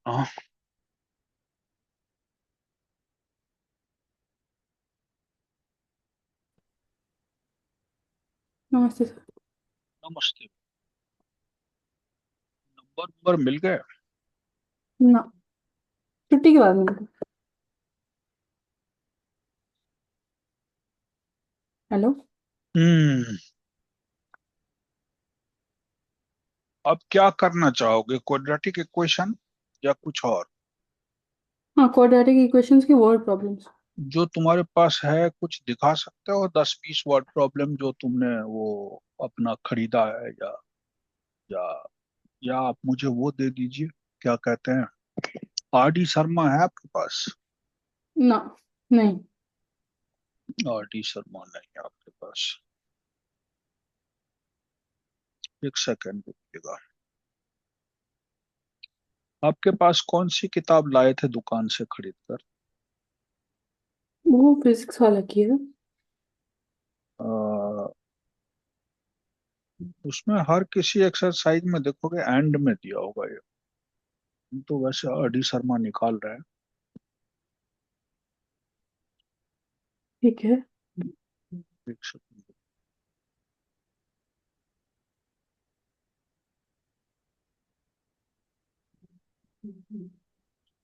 हाँ, नमस्ते सर। नमस्ते। नंबर मिल गए? ना, छुट्टी के बाद मिलते। हेलो। हम्म। अब क्या करना चाहोगे, क्वाड्रेटिक इक्वेशन या कुछ और? हाँ, क्वाड्रेटिक इक्वेशंस की वर्ड प्रॉब्लम्स। जो तुम्हारे पास है कुछ दिखा सकते हो, 10-20 वर्ड प्रॉब्लम जो तुमने वो अपना खरीदा है, या या आप मुझे वो दे दीजिए, क्या कहते हैं, आर डी शर्मा है आपके पास? ना, नहीं। आर डी शर्मा नहीं है आपके पास? एक सेकंड रुकिएगा। आपके पास कौन सी किताब लाए थे दुकान से खरीद कर? वो फिजिक्स वाला की है। अ, उसमें हर किसी एक्सरसाइज में देखोगे एंड में दिया होगा ये। हम तो वैसे आर डी शर्मा निकाल रहे हैं। ठीक है। एक सेकंड।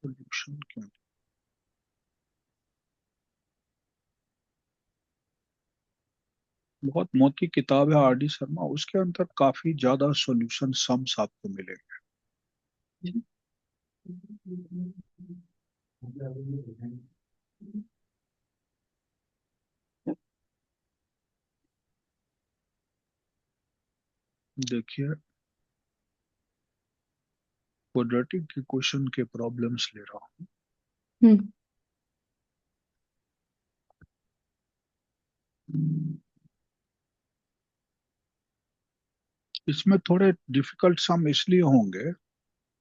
सॉल्यूशन क्यों? बहुत मोटी किताब है आर डी शर्मा, उसके अंदर काफी ज्यादा सॉल्यूशन सम्स आपको मिलेंगे। देखिए, क्वाड्रेटिक इक्वेशन के प्रॉब्लम्स ले रहा हम्म। हूँ। इसमें थोड़े डिफिकल्ट सम इसलिए होंगे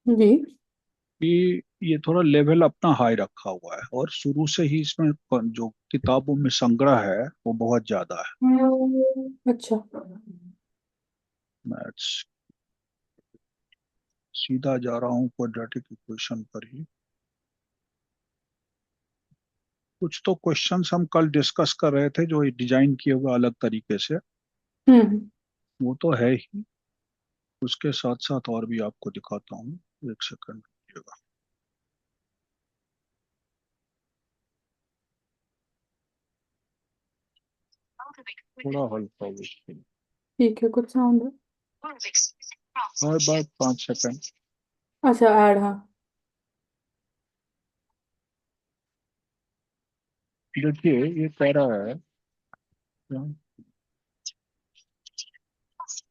जी। कि ये थोड़ा लेवल अपना हाई रखा हुआ है, और शुरू से ही इसमें जो किताबों में संग्रह है वो बहुत ज्यादा है। अच्छा। मैथ्स, सीधा जा रहा हूँ क्वाड्रेटिक इक्वेशन पर ही। कुछ तो क्वेश्चंस हम कल डिस्कस कर रहे थे जो डिजाइन किए हुए अलग तरीके से, हम्म। वो तो है ही। उसके साथ साथ और भी आपको दिखाता हूँ। एक सेकंड रुकिएगा। थोड़ा हल्का हो। ठीक है, कुछ साउंड है। हर बार 5 सेकंड। अच्छा, ऐड, हाँ। देखिए, ये कह रहा है,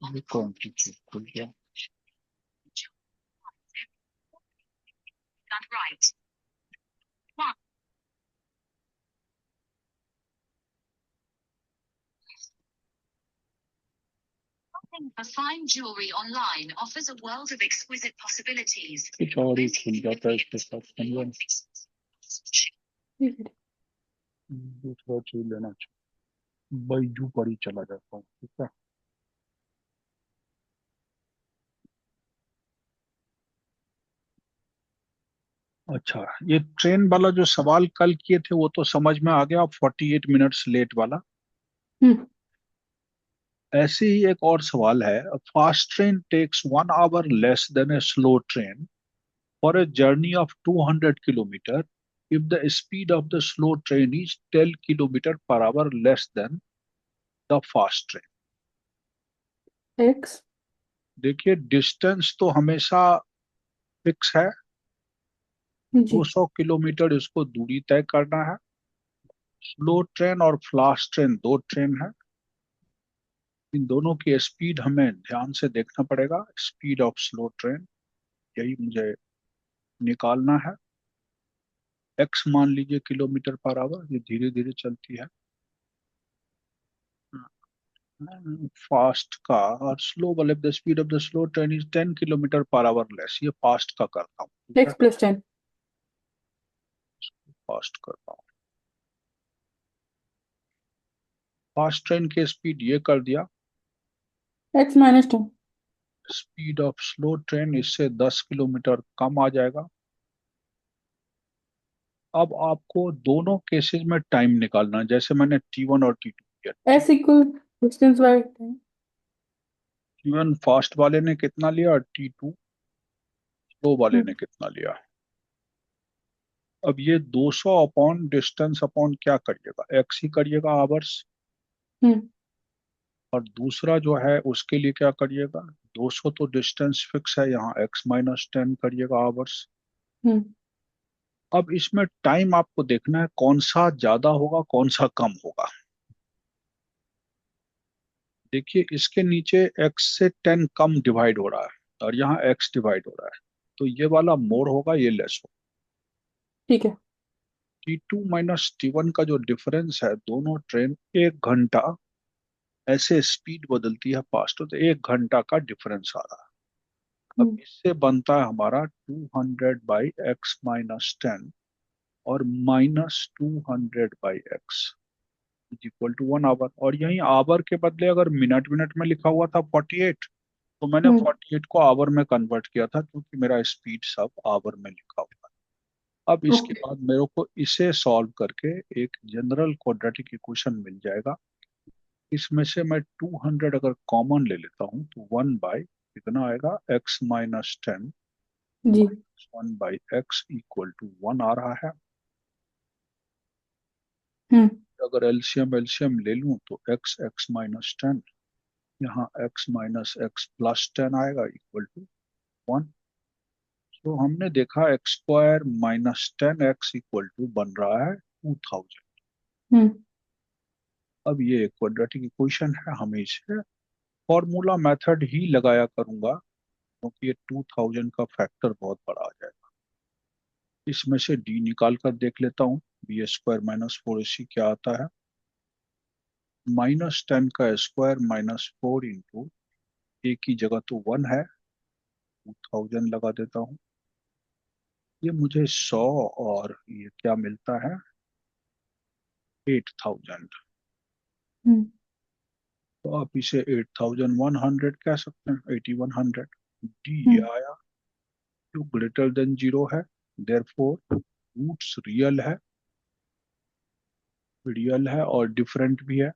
ये कौन सी चीज खुल गया? कुछ और ही खुल जाता है इसके साथ, समझे? ठीक है। दूसरा चीज लेना चाहिए, बैजू पर ही चला जाता हूँ, ठीक है। अच्छा, ये ट्रेन वाला जो सवाल कल किए थे वो तो समझ में आ गया, 48 मिनट्स लेट वाला। हम्म। ऐसे ही एक और सवाल है, fast train takes 1 hour less than a slow train for a journey of 200 kilometer if the speed of the slow train is 10 kilometer per hour less than the fast train। X. देखिए, distance तो हमेशा fix है, जी। 200 kilometre इसको दूरी तय करना है। Slow train और फास्ट ट्रेन दो ट्रेन है, इन दोनों की स्पीड हमें ध्यान से देखना पड़ेगा। स्पीड ऑफ स्लो ट्रेन यही मुझे निकालना है। एक्स मान लीजिए किलोमीटर पर आवर, ये धीरे धीरे चलती है। फास्ट का और स्लो वाले, the speed of the slow train is 10 kilometre per our less, ये फास्ट का करता हूँ, ठीक है। X plus 10। फास्ट करता हूँ। फास्ट ट्रेन की स्पीड ये कर दिया। X minus 10। Speed of slow train इससे 10 किलोमीटर कम आ जाएगा। अब आपको दोनों केसेस में टाइम निकालना है, जैसे मैंने T1 और T2 किया। S equal distance by time. T1 fast वाले ने कितना लिया और T2 स्लो वाले ने हम्म कितना लिया। अब ये 200 अपॉन डिस्टेंस अपॉन क्या करिएगा, एक्स ही करिएगा, आवर्स। हम्म और दूसरा जो है उसके लिए क्या करिएगा, 200 तो डिस्टेंस फिक्स है, यहाँ x-10 करिएगा, आवर्स। हम्म अब इसमें टाइम आपको देखना है कौन सा ज्यादा होगा कौन सा कम होगा। देखिए इसके नीचे x से 10 कम डिवाइड हो रहा है और यहाँ x डिवाइड हो रहा है, तो ये वाला मोर होगा, ये लेस होगा। ठीक है। T2 - T1 का जो डिफरेंस है, दोनों ट्रेन 1 घंटा ऐसे स्पीड बदलती है, फास्ट होते, 1 घंटा का डिफरेंस आ रहा है। अब हम्म इससे बनता है हमारा 200/x-10 और -200/x is equal to 1 our. और यही आवर के बदले अगर मिनट मिनट में लिखा हुआ था 48, तो मैंने हम्म 48 को आवर में कन्वर्ट किया था, क्योंकि मेरा स्पीड सब आवर में लिखा हुआ है। अब इसके ओके। बाद मेरे को इसे सॉल्व करके एक जनरल क्वाड्रेटिक इक्वेशन मिल जाएगा। इसमें से मैं 200 अगर कॉमन ले लेता हूँ तो 1 बाई कितना आएगा, x-10 ji. -1/x equal to 1 आ रहा है। हम्म अगर एलसीएम एलसीएम ले लूं तो x(x-10), यहाँ x-x+10 आएगा इक्वल टू 1। तो हमने देखा x² - 10x इक्वल टू बन रहा है 2000। हम्म अब ये क्वाड्रेटिक इक्वेशन है, हमें इसे फॉर्मूला मेथड ही लगाया करूंगा, क्योंकि ये 2000 का फैक्टर बहुत बड़ा आ जाएगा। इसमें से d निकाल कर देख लेता हूँ, b² - 4ac क्या आता है। -10 का स्क्वायर -4 इंटू ए की जगह तो 1 है, 2000 लगा देता हूँ। ये मुझे 100 और ये क्या मिलता है, 8000। हम्म तो आप इसे 8100 कह सकते हैं, 8100। डी ये हम्म आया जो ग्रेटर देन जीरो है, देयरफॉर रूट्स रियल है और डिफरेंट भी है।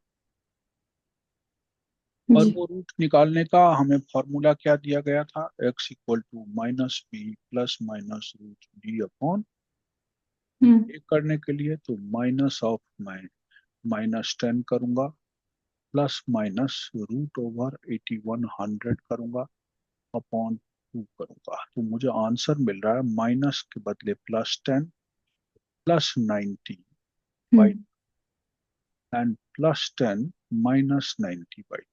और जी। वो रूट निकालने का हमें फॉर्मूला क्या दिया गया था, x equal to -b plus minus root D upon. हम्म ये करने के लिए तो माइनस ऑफ -10 करूंगा, प्लस माइनस √8100 करूंगा, अपॉन 2 करूंगा, तो मुझे आंसर मिल रहा है माइनस के बदले +10 +90 बाई हम्म एंड +10 -90/2।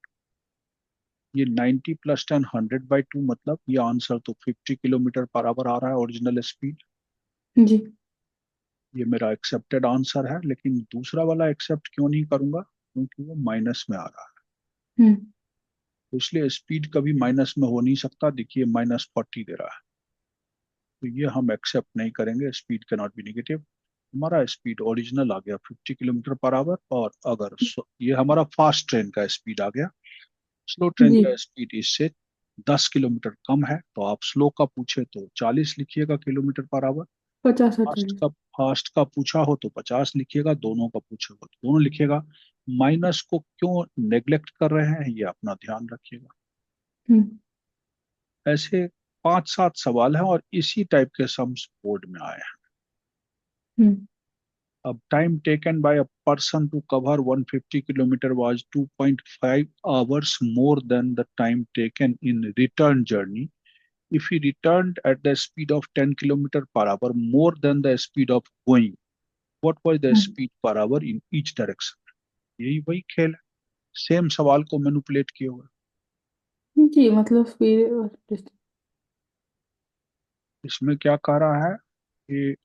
ये 90 + 10 100/2, मतलब ये आंसर तो 50 किलोमीटर पर आवर आ रहा है ओरिजिनल स्पीड। जी। ये मेरा एक्सेप्टेड आंसर है, लेकिन दूसरा वाला एक्सेप्ट क्यों नहीं करूंगा, क्योंकि वो माइनस में आ रहा है। हम्म तो इसलिए स्पीड कभी माइनस में हो नहीं सकता, देखिए -40 दे रहा है, तो ये हम एक्सेप्ट नहीं करेंगे, speed can not B negative. हमारा स्पीड ओरिजिनल आ गया 50 किलोमीटर पर आवर। और अगर ये हमारा फास्ट ट्रेन का स्पीड आ गया, स्लो ट्रेन जी। का स्पीड इससे 10 किलोमीटर कम है, तो आप स्लो का पूछे तो 40 लिखिएगा किलोमीटर पर आवर। 50 और फास्ट 40। का फास्ट का पूछा हो तो 50 लिखिएगा, दोनों का पूछे हो तो दोनों लिखिएगा। माइनस को क्यों नेग्लेक्ट कर रहे हैं, ये अपना ध्यान रखिएगा। हम्म ऐसे 5-7 सवाल हैं और इसी टाइप के सम्स बोर्ड में आए हैं। हम्म अब time taken by a person to cover 150 kilometre was 2.5 hours more than the time taken in return journey if he returned at the speed of 10 kilometer per hour more than the speed of going, what was the hmm. speed per hour in each direction। यही वही खेल है, same सवाल को manipulate किए हुए। जी, मतलब speed और डिस्टेंस। इसमें क्या कह रहा है कि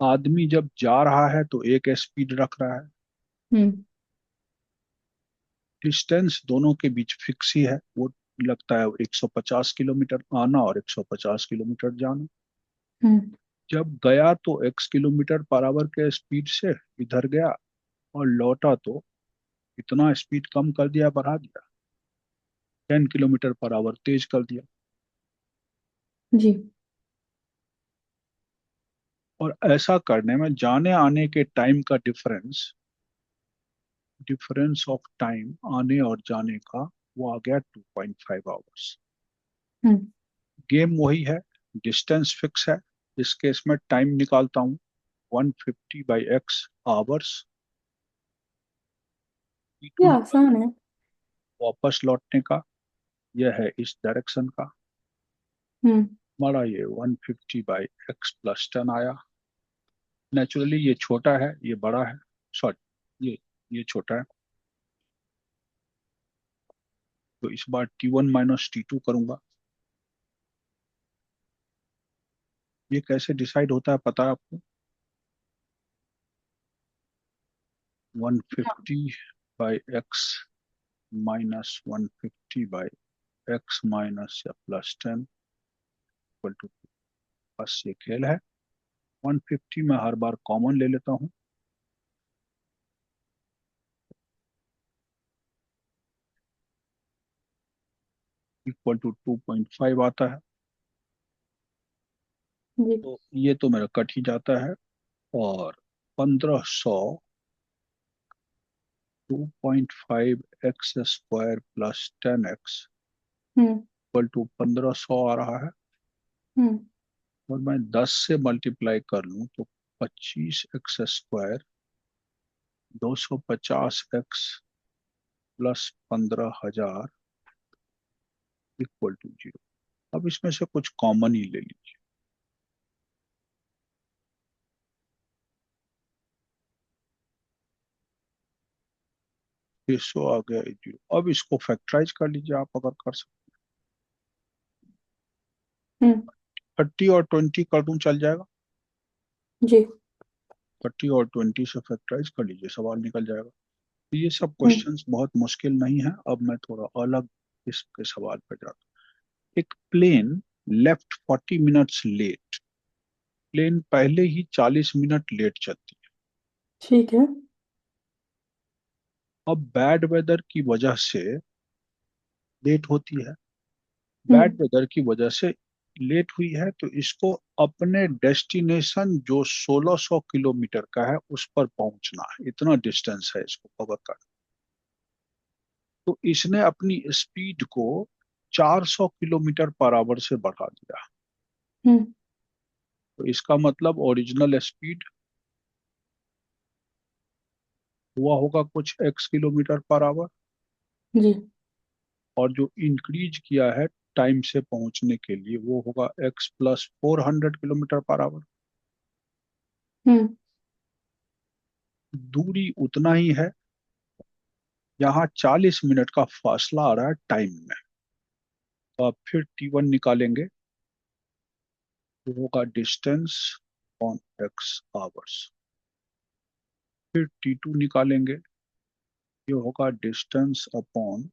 आदमी जब जा रहा है तो एक स्पीड रख रहा है, हम्म डिस्टेंस दोनों के बीच फिक्स ही है, वो लगता है 150 किलोमीटर आना और 150 किलोमीटर जाना। हम्म जब गया तो x किलोमीटर पर आवर के स्पीड से इधर गया, और लौटा तो इतना स्पीड कम कर दिया, बढ़ा दिया, 10 किलोमीटर पर आवर तेज कर दिया। जी। और ऐसा करने में जाने आने के टाइम का डिफरेंस ऑफ टाइम आने और जाने का वो आ गया 2.5 आवर्स। हम्म। गेम वही है, डिस्टेंस फिक्स है। इस केस में टाइम निकालता हूँ 150/x आवर्स। ये T2 आसान है। वापस लौटने का, यह है इस डायरेक्शन का। हम्म। हमारा ये 150/x प्लस 10 आया। नेचुरली ये छोटा है, ये बड़ा है। सॉरी, ये छोटा है, तो इस बार T1 माइनस T2 करूंगा। ये कैसे डिसाइड होता है पता है आपको? 150/x माइनस 150/x माइनस या प्लस 10 इक्वल टू, बस ये खेल है। 150 में हर बार कॉमन ले लेता हूँ, इक्वल टू 2.5 आता है। जी। तो ये तो मेरा कट ही जाता है। और 1500 2.5 x square plus 10x hmm. Equal to 1500 आ रहा है। हम्म। और मैं 10 से मल्टीप्लाई कर लूँ तो 25x square 250x plus 15,000 equal to 0। अब इसमें से कुछ कॉमन ही ले लीजिए। ये 100 आ गया, 0। अब इसको फैक्टराइज कर लीजिए आप, अगर कर सकते। हम्म। 30 और 20 कर दूं चल जाएगा? जी। 30 और 20 से फैक्टराइज कर लीजिए, सवाल निकल जाएगा। तो ये सब हम्म। क्वेश्चंस बहुत मुश्किल नहीं है। अब मैं थोड़ा अलग इसके सवाल पर जाता हूँ। एक plane left 40 minutes late. Plane पहले ही 40 मिनट लेट चलती है। ठीक है। अब बैड वेदर की वजह से लेट होती है। बैड हम्म। वेदर की वजह से लेट हुई है, तो इसको अपने डेस्टिनेशन जो 1600 किलोमीटर का है उस पर पहुंचना है। इतना डिस्टेंस है इसको कवर करना। तो इसने अपनी स्पीड को 400 किलोमीटर पर आवर से बढ़ा दिया। हम्म। तो इसका मतलब ओरिजिनल स्पीड हुआ होगा कुछ x किलोमीटर पर आवर, जी। और जो इंक्रीज किया है टाइम से पहुंचने के लिए वो होगा x plus 400 kilometre per hour. हम्म। दूरी उतना ही है। यहाँ 40 मिनट का फासला आ रहा है टाइम में। तो आप फिर T1 निकालेंगे, वो होगा डिस्टेंस ऑन x आवर्स। फिर T2 निकालेंगे, ये होगा distance upon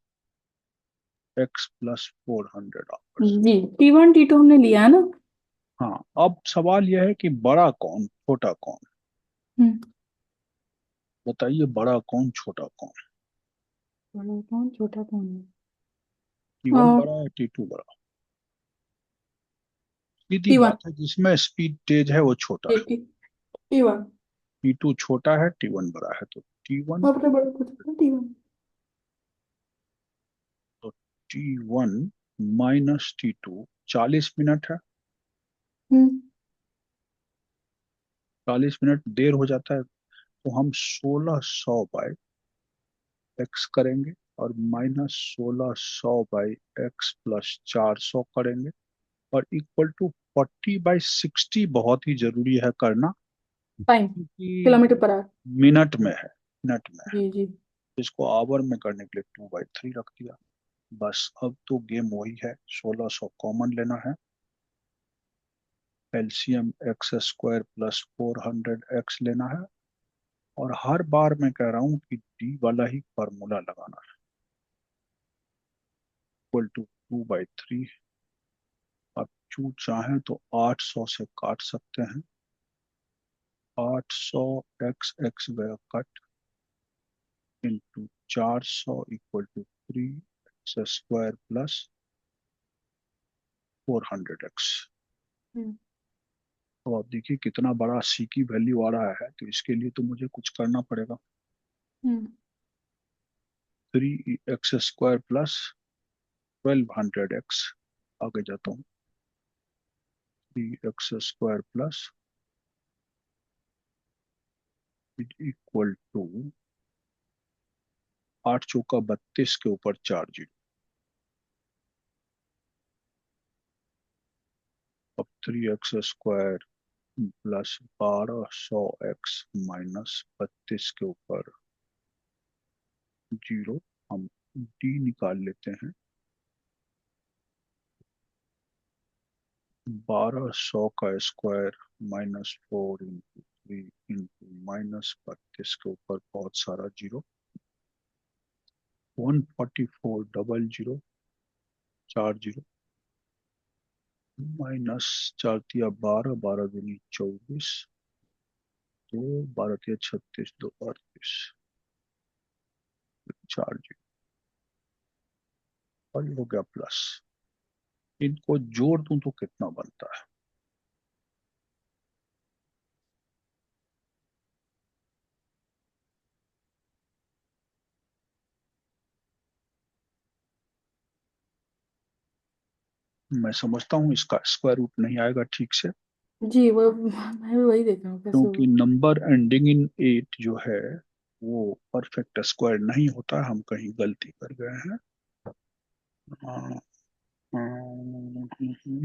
x plus 400 hours. जी, T1 T2 हमने लिया है ना। हाँ, अब सवाल यह है कि बड़ा कौन छोटा कौन? हम्म। बताइए, बड़ा कौन छोटा कौन? बड़ा कौन छोटा कौन है? T1 बड़ा है, T2 बड़ा? सीधी T1। बात है, जिसमें स्पीड तेज है वो छोटा है। T1। T2 छोटा है, T1 बड़ा है, तो T1। आपने बड़ा पूछा ना, T1। तो T1 माइनस T2 40 मिनट है। हम्म। 40 मिनट देर हो जाता है, तो हम 1600/x करेंगे, और माइनस 1600/x प्लस 400 करेंगे, और इक्वल टू 40/60 बहुत ही जरूरी है करना, टाइम। क्योंकि किलोमीटर पर आवर। मिनट में है, मिनट में है। जी जी। इसको आवर में करने के लिए 2/3 रख दिया। बस अब तो गेम वही है, 1600 कॉमन लेना है। LCM x square plus 400x लेना है। और हर बार मैं कह रहा हूँ कि डी वाला ही फॉर्मूला लगाना है, इक्वल टू 2/3। आप चू चाहें तो 800 से काट सकते हैं। 800 x गया कट, into 400 equal to 3x square plus 400x। Hmm. तो आप देखिए कितना बड़ा सी की वैल्यू आ रहा है, तो इसके लिए तो मुझे कुछ करना पड़ेगा। हम्म 3x² प्लस 1200x, आगे जाता हूँ। 3x² प्लस इक्वल टू 8 चौका 32 के ऊपर 4 जीरो। अब 3x² प्लस 1200x माइनस 32 के ऊपर जीरो, हम डी निकाल लेते हैं। 1200 का स्क्वायर -4 × 3 × -32 के ऊपर बहुत सारा zero. 144 double zero, 4 zero, minus 4 × 3 = 12, 12 × 2 = 24, दो 12 × 3 = 36, 2 38, 4 जीरो, और ये हो गया प्लस। इनको जोड़ दूं तो कितना बनता है? मैं समझता हूँ इसका स्क्वायर रूट नहीं आएगा ठीक से, जी वो मैं भी वही देख रहा हूँ कैसे क्योंकि होगा। नंबर एंडिंग इन 8 जो है वो परफेक्ट स्क्वायर नहीं होता, हम कहीं गलती कर गए हैं।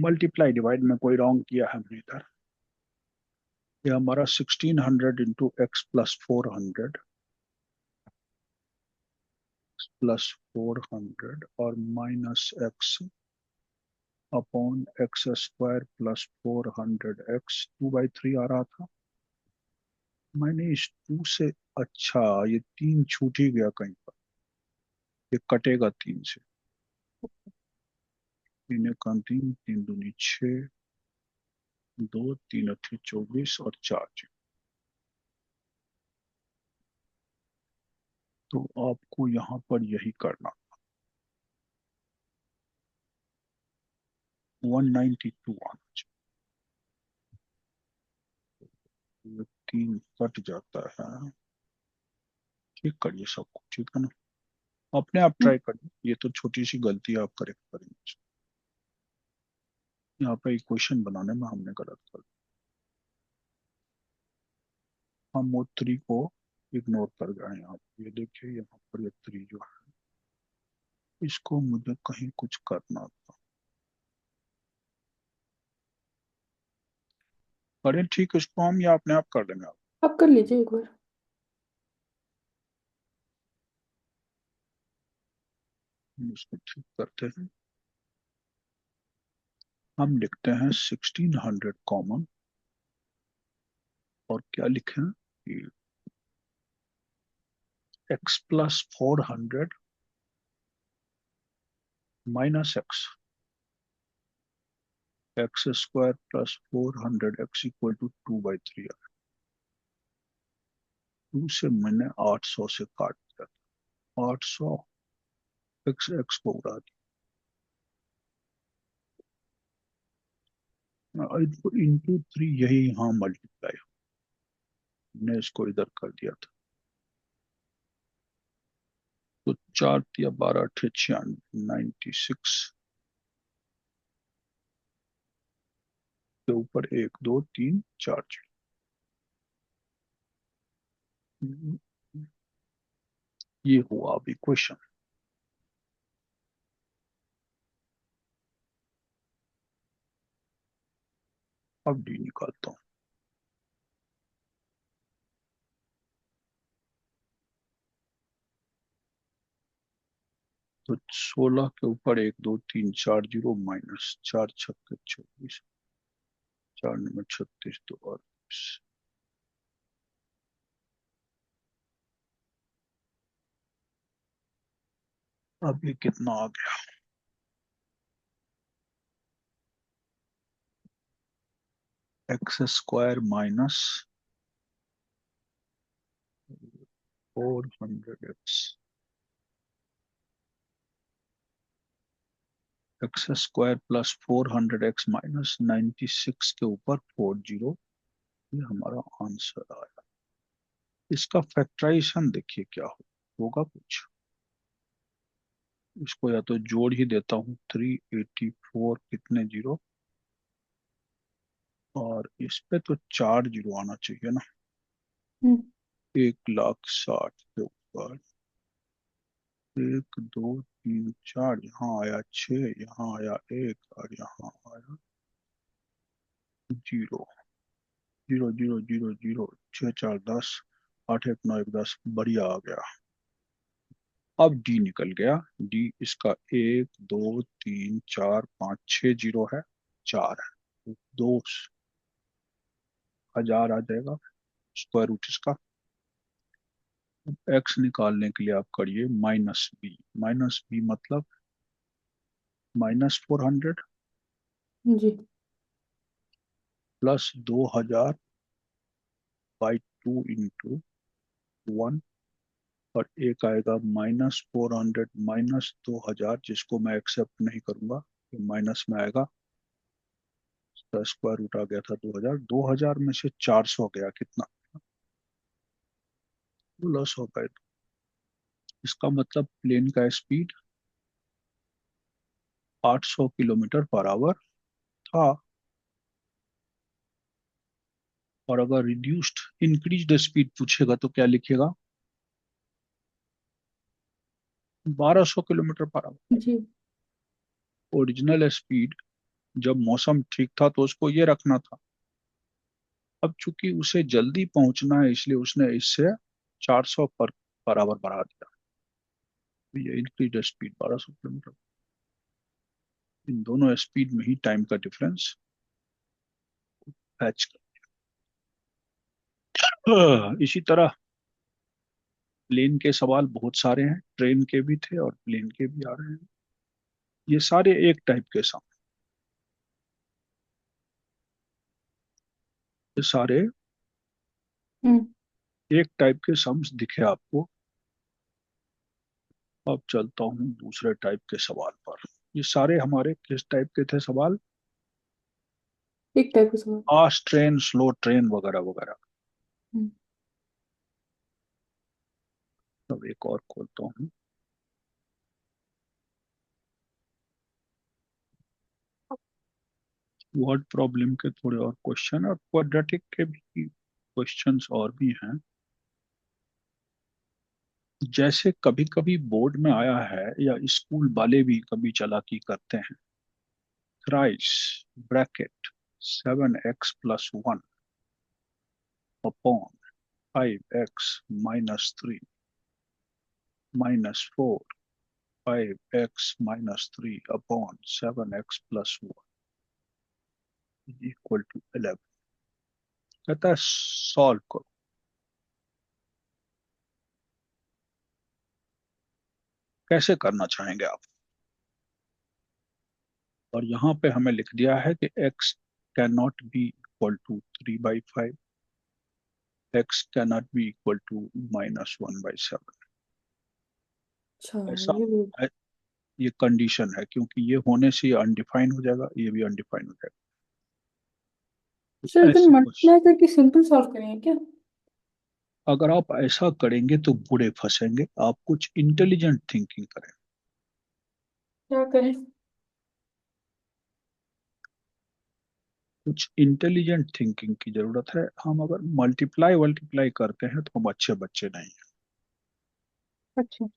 मल्टीप्लाई डिवाइड में कोई रॉन्ग किया है हमने इधर। ये हमारा 1600 × x + 400 +400 और -x/x² + 400x 2/3 आ रहा था। मैंने इस 2 से, अच्छा ये 3 छूट ही गया कहीं पर, ये कटेगा 3 से। 3 × 3 = 3 दूनी 6, 2 3 × 8 = 24 और 4 जीरो। तो आपको यहाँ पर यही करना। 192 आना चाहिए। 3 कट जाता है। ठीक करिए सबको, ठीक है ना? अपने आप हम्म, ट्राई करिए, ये तो छोटी सी गलती है, आप करेक्ट करेंगे। यहाँ पे इक्वेशन बनाने में हमने गलत कर दिया। हम वो 3 को इग्नोर कर गए। यहाँ पे ये देखिए, यहाँ पर ये 3 जो है, इसको मुझे कहीं कुछ करना था। करें ठीक इसको हम, या अपने आप कर लेंगे आप? आप कर लीजिए एक बार। हम इसको ठीक करते हैं। हम लिखते हैं 1600 कॉमन, और क्या लिखें कि x + 400 माइनस x² + 400x = 2/3। 2 से मैंने 800 से काट दिया था, 800 x को उड़ा दिया, इंटू 3, यही यहाँ मल्टीप्लाई, हमने इसको इधर कर दिया था। तो 4 × 3 = 12, 8 × 6 = 96 के ऊपर 1 2 3 4 जीरो। ये हुआ अब इक्वेशन। अब डी निकालता हूँ। तो 16 के ऊपर 1 2 3 4 जीरो, माइनस 4 × 6 = 24, 4 × 9 = 36, 2 और 20। अब ये कितना आ गया? x² minus 400x, x square plus 400x minus 96 के ऊपर 40, ये हमारा आंसर आया। इसका फैक्टराइजेशन देखिए क्या होगा कुछ। इसको या तो जोड़ ही देता हूँ, 384 कितने जीरो, और इस पे तो 4 जीरो आना चाहिए ना। हम्म 1,60,000 के ऊपर 1 2 3 4, यहाँ आया 6, यहाँ आया 1, और यहाँ आया 0, 0 0 0 0, 6 4 10, 8 1 9 1 10, बढ़िया आ गया। अब डी निकल गया। डी इसका 1 2 3 4 5 6 जीरो है, 4 है, तो 2,000 आ जाएगा स्क्वायर रूट इसका। एक्स निकालने के लिए आप करिए माइनस बी। माइनस बी मतलब -400 जी प्लस 2,000 बाई 2 × 1, और एक आएगा -400 -2,000, जिसको मैं एक्सेप्ट नहीं करूंगा, ये माइनस में आएगा। इसका स्क्वायर रूट आ गया था 2,000। 2,000 में से 400 गया, कितना? लॉस हो गए। इसका मतलब प्लेन का स्पीड 800 किलोमीटर पर आवर था। और अगर रिड्यूस्ड इंक्रीज्ड स्पीड पूछेगा तो क्या लिखेगा? 1,200 kilometre per our. Ji original speed जब मौसम ठीक था तो उसको ये रखना था। अब चूंकि उसे जल्दी पहुंचना है, इसलिए उसने इससे 400 पर आवर बढ़ा दिया। तो ये इंक्रीज स्पीड 1,200 किलोमीटर। इन दोनों स्पीड में ही टाइम का डिफरेंस मैच कर। इसी तरह प्लेन के सवाल बहुत सारे हैं, ट्रेन के भी थे और प्लेन के भी आ रहे हैं। ये सारे एक टाइप के सम, ये सारे हम्म एक टाइप के सम्स दिखे आपको। अब चलता हूँ दूसरे टाइप के सवाल पर। ये सारे हमारे किस टाइप के थे सवाल? एक टाइप का सवाल। फास्ट ट्रेन, स्लो ट्रेन, वगैरह वगैरह। हम्म अब एक और खोलता हूँ। वर्ड प्रॉब्लम के थोड़े और क्वेश्चन, और क्वाड्रेटिक के भी क्वेश्चंस और भी हैं। जैसे कभी कभी बोर्ड में आया है, या स्कूल वाले भी कभी चालाकी करते हैं। Thrice bracket 7x + 1 upon 5x - 3 -4 5x - 3 upon 7x + 1 equal to 11। कहता है सॉल्व करो। कैसे करना चाहेंगे आप? और यहाँ पे हमें लिख दिया है कि x can not be equal to 3/5, x can not be equal to -1/7। अच्छा ऐसा ये भी। है, ये कंडीशन है, क्योंकि ये होने से ये अनडिफाइन हो जाएगा, ये भी अनडिफाइन हो जाएगा। सर इधर ऐसे क्वेश्चन मल्टीप्लाई करके सिंपल सॉल्व करेंगे क्या? अगर आप ऐसा करेंगे तो बुरे फंसेंगे। आप कुछ इंटेलिजेंट थिंकिंग करें। क्या करें? कुछ इंटेलिजेंट थिंकिंग की जरूरत है। हम अगर मल्टीप्लाई वल्टीप्लाई करते हैं तो हम अच्छे बच्चे नहीं हैं। अच्छा।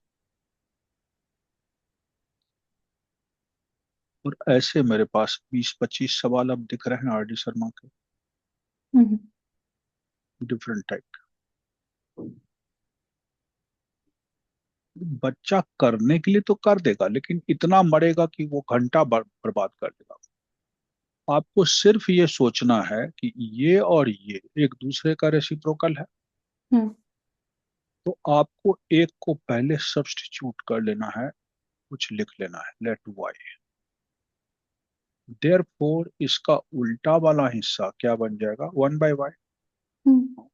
और ऐसे मेरे पास 20-25 सवाल अब दिख रहे हैं आर डी शर्मा के, हम्म डिफरेंट टाइप। बच्चा करने के लिए तो कर देगा, लेकिन इतना मरेगा कि वो घंटा बर्बाद कर देगा। आपको सिर्फ ये सोचना है कि ये और ये एक दूसरे का रेसिप्रोकल है। हम्म तो आपको एक को पहले सब्स्टिट्यूट कर लेना है, कुछ लिख लेना है, लेट वाई। देयरफॉर इसका उल्टा वाला हिस्सा क्या बन जाएगा? 1/y। हम्म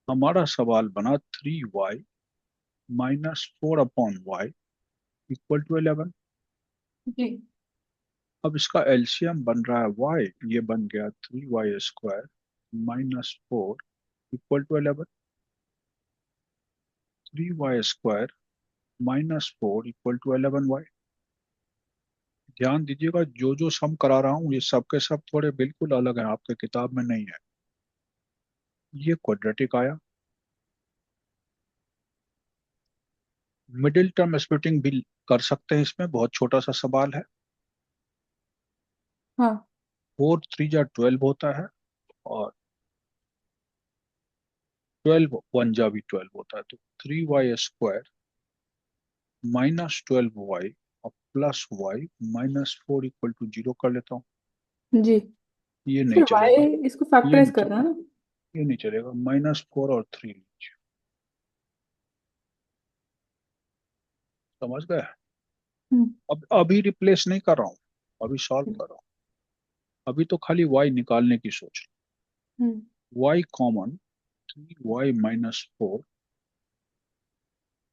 हमारा सवाल बना 3y - 4/y इक्वल टू 11। जी। अब इसका एलसीएम बन रहा है y, ये बन गया 3y² -4 equal to 11। 3y² -4 equal to 11y। ध्यान दीजिएगा, जो जो सम करा रहा हूँ ये सब के सब थोड़े बिल्कुल अलग हैं, आपके किताब में नहीं है। ये क्वाड्रेटिक आया। मिडिल टर्म स्प्लिटिंग भी कर सकते हैं, इसमें बहुत छोटा सा सवाल है। हाँ। 4 3 जा 12 होता है, और 12 1 जा भी 12 होता है, तो 3y² -12y और +y -4 इक्वल टू 0 कर लेता हूँ। जी। ये नहीं फिर वाई चलेगा। इसको ये फैक्टराइज नहीं करना है ना। ये नहीं चलेगा। -4 और 3 लीजिए। समझ गए? हम्म। अब अभी रिप्लेस नहीं कर रहा हूँ, अभी सॉल्व कर रहा हूँ। अभी तो खाली y निकालने की सोच हम्म। रहा हूँ। y common, 3y -4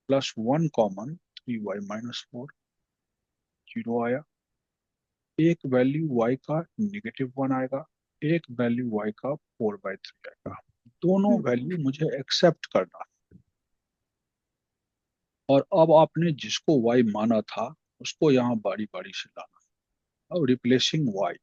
+1 common, 3y -4, 0 आया। एक वैल्यू y का -1 आएगा, एक वैल्यू y का 4/3 आएगा। दोनों हम्म। वैल्यू मुझे एक्सेप्ट करना है। और अब आपने जिसको y माना था उसको यहाँ बारी बारी से लाना है। अब रिप्लेसिंग y,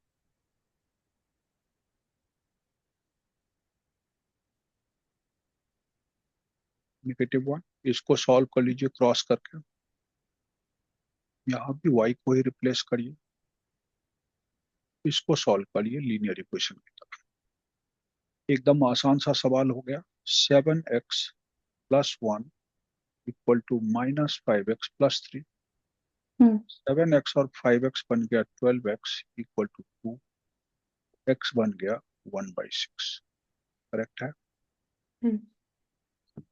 -1, इसको सॉल्व कर लीजिए क्रॉस करके। यहाँ भी y को ही रिप्लेस करिए, इसको सॉल्व करिए लीनियर इक्वेशन की तरफ। एकदम आसान सा सवाल हो गया। 7x + 1 equal to -5x + 3। Hmm. 7x और 5x बन गया 12x इक्वल टू 2, x बन गया 1/6। करेक्ट है। हम्म।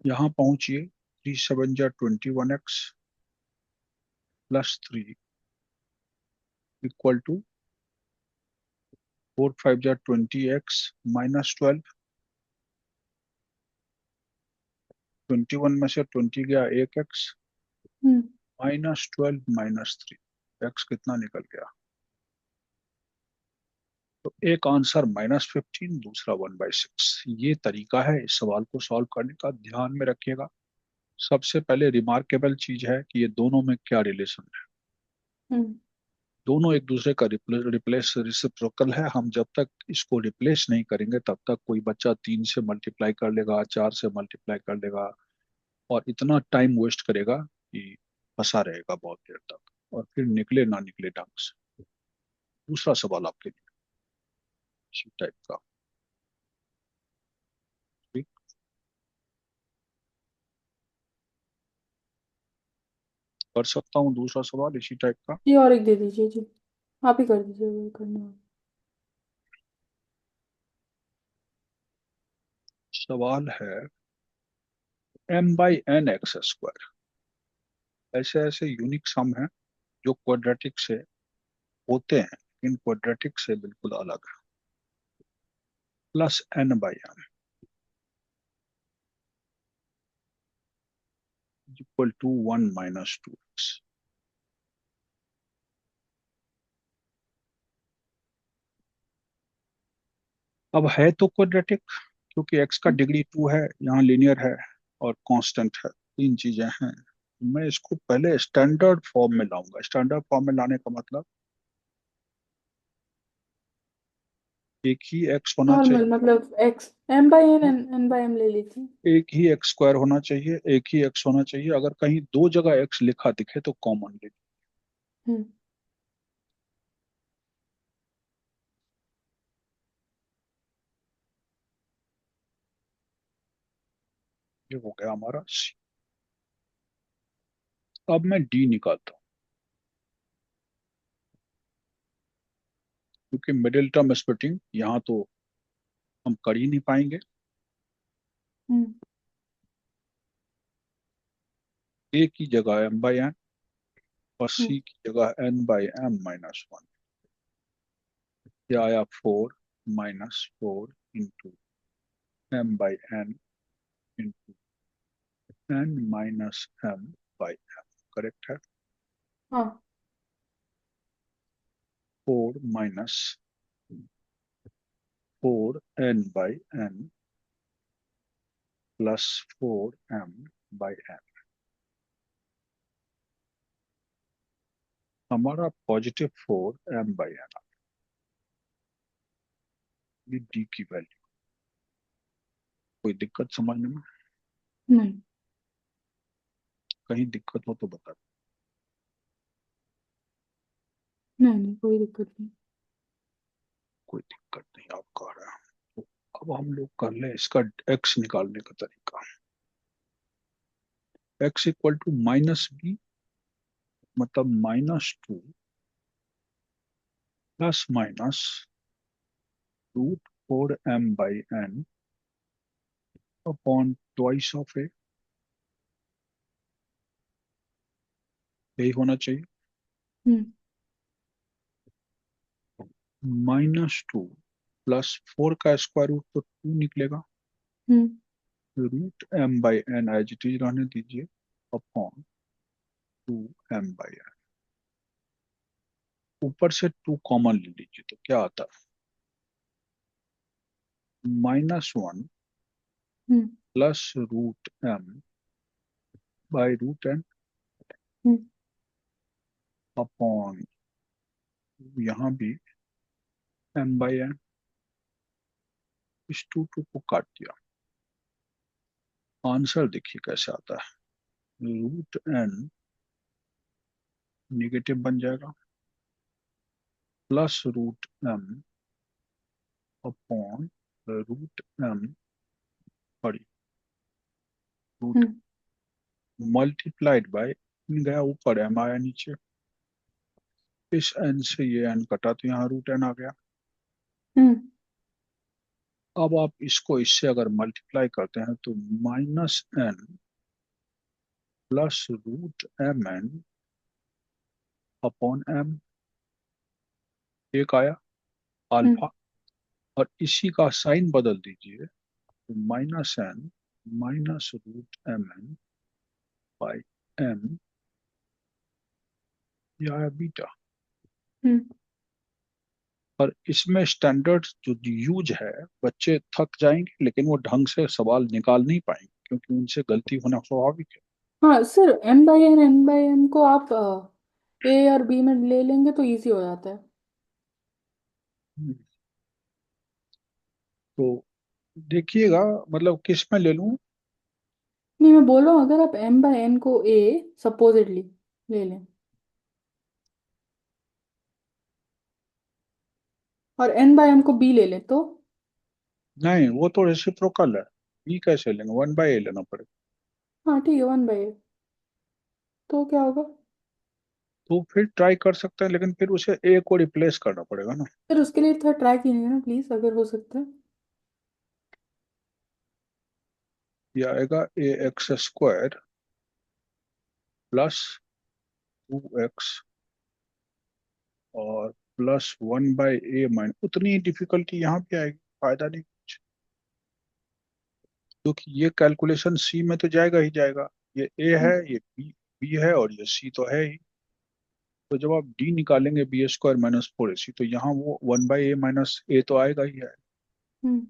यहाँ पहुंचिए। 3 7 जा 21x +3 इक्वल टू 4 5 जा 20x -12। 21 में से 20 गया, एक x, हम्म। -12 -3, x कितना निकल गया? तो एक आंसर -15, दूसरा 1/6। ये तरीका है इस सवाल को सॉल्व करने का, ध्यान में रखिएगा। सबसे पहले रिमार्केबल चीज है कि ये दोनों में क्या रिलेशन है। हम्म। दोनों एक दूसरे का रिप्लेस रिसिप्रोकल है। हम जब तक इसको रिप्लेस नहीं करेंगे तब तक कोई बच्चा 3 से मल्टीप्लाई कर लेगा, 4 से मल्टीप्लाई कर लेगा, और इतना टाइम वेस्ट करेगा कि फंसा रहेगा बहुत देर तक, और फिर निकले ना निकले ढंग से। दूसरा सवाल आपके लिए इसी टाइप का। ठीक, कर सकता हूँ दूसरा सवाल इसी टाइप का। जी, और एक दे दीजिए जी। आप ही कर दीजिए अगर करना हो। सवाल है m/n x²। ऐसे ऐसे यूनिक सम हैं जो क्वाड्रेटिक से होते हैं, इन क्वाड्रेटिक से बिल्कुल अलग है। +n/m equal to 1 -2x। अब है तो क्वाड्रेटिक, क्योंकि x का डिग्री 2 है, यहाँ लीनियर है और कांस्टेंट है, तीन चीजें हैं। मैं इसको पहले स्टैंडर्ड फॉर्म में लाऊंगा। स्टैंडर्ड फॉर्म में लाने का मतलब एक ही x होना नॉर्मल चाहिए, मतलब एक्स m/n n/m ले ली थी। एक ही x² होना चाहिए, एक ही x होना चाहिए। अगर कहीं दो जगह x लिखा दिखे तो कॉमन ले। हम्म। ये हो गया हमारा C। अब मैं D निकालता हूँ, क्योंकि मिडिल टर्म स्प्लिटिंग यहाँ तो हम कर ही नहीं पाएंगे। हम्म। A की जगह m/n और हम्म। C की जगह n/m-1। क्या आया? 4 into m/n into n - m/m। Correct है। हाँ 4 माइनस 4n/n प्लस 4m/n। हमारा पॉजिटिव 4m/n, ये डी की वैल्यू। कोई दिक्कत समझने में? नहीं कहीं दिक्कत हो तो बता। नहीं नहीं, कोई दिक्कत नहीं। कोई दिक्कत नहीं आप कह रहे हैं तो अब हम लोग कर ले इसका एक्स निकालने का तरीका। एक्स इक्वल टू -b, मतलब -2 plus minus √4m/n upon twice of a, यही होना चाहिए। हम्म -2 प्लस 4 का स्क्वायर रूट तो 2 निकलेगा। हम्म √m/n एज इट इज रहने दीजिए, अपॉन 2m/n। ऊपर से 2 कॉमन ले लीजिए तो क्या आता है? -1 हम्म प्लस √m/√n हम्म अपॉन, यहाँ भी m/n। इस 2 को काट दिया, आंसर देखिए कैसे आता है। √n निगेटिव बन जाएगा, plus √m upon √m, sorry, root hmm multiplied by, गया ऊपर एम आया नीचे, इस n से ये n कटा तो यहाँ √n आ गया। हम्म अब आप इसको इससे अगर मल्टीप्लाई करते हैं तो -n plus √mn upon m, एक आया हम्म अल्फा, और इसी का साइन बदल दीजिए तो -n minus √mn by m, यह आया बीटा। हम्म। और इसमें स्टैंडर्ड जो यूज है, बच्चे थक जाएंगे लेकिन वो ढंग से सवाल निकाल नहीं पाएंगे क्योंकि उनसे गलती होना स्वाभाविक है। हाँ सर, m/n को आप ए और बी में ले लेंगे तो इजी हो जाता है। हम्म, तो देखिएगा, मतलब किस में ले लूं? नहीं, मैं बोल रहा हूँ अगर आप m/n को ए सपोजिटली ले लें और n/m को बी ले लें तो। नहीं, वो तो रेसिप्रोकल है, बी कैसे लेंगे? 1/a लेना पड़ेगा। हाँ ठीक है, 1/a तो क्या होगा? तो फिर ट्राई कर सकते हैं लेकिन फिर उसे ए को रिप्लेस करना पड़ेगा ना। फिर उसके लिए थोड़ा ट्राई कीजिए ना प्लीज, अगर हो सकता है। ये आएगा ax² प्लस 2x और प्लस 1/a माइनस, उतनी डिफिकल्टी यहाँ पे आएगी, फायदा नहीं कुछ, क्योंकि ये कैलकुलेशन सी में तो जाएगा ही जाएगा। ये ए है, ये बी है, और ये सी तो है ही। तो जब आप डी निकालेंगे b² - 4ac, तो यहाँ वो 1/a माइनस ए तो आएगा ही है। हम्म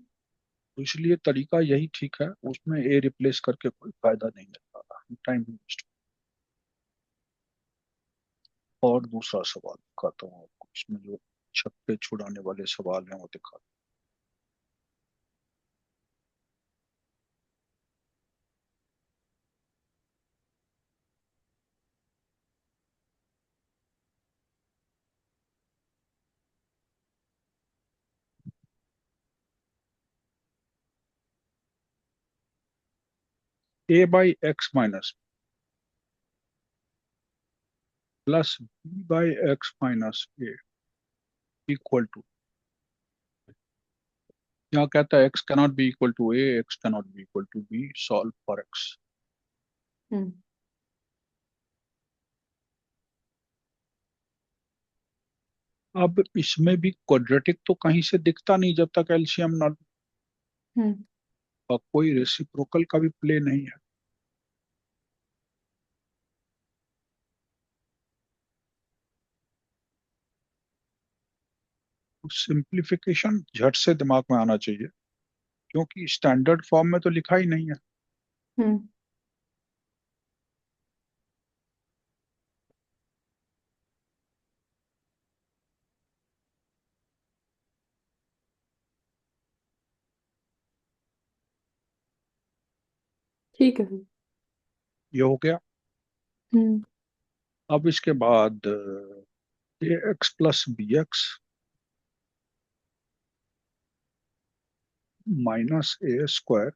तो इसलिए तरीका यही ठीक है, उसमें ए रिप्लेस करके कोई फायदा नहीं मिलता, टाइम वेस्ट। और दूसरा सवाल दिखाता हूँ आपको, इसमें जो छक्के छुड़ाने वाले सवाल हैं वो दिखा। a/x plus b/x - A equal to, यहाँ कहता है x cannot be equal to A, x cannot be equal to B, solve for x। Hmm अब इसमें भी क्वाड्रेटिक तो कहीं से दिखता नहीं जब तक एलसीएम ना, हम्म और कोई रेसिप्रोकल का भी प्ले नहीं है। सिंप्लीफिकेशन झट से दिमाग में आना चाहिए, क्योंकि स्टैंडर्ड फॉर्म में तो लिखा ही नहीं है। हम्म। ठीक है। ये हो गया। हम्म। अब इसके बाद a x plus B x minus A square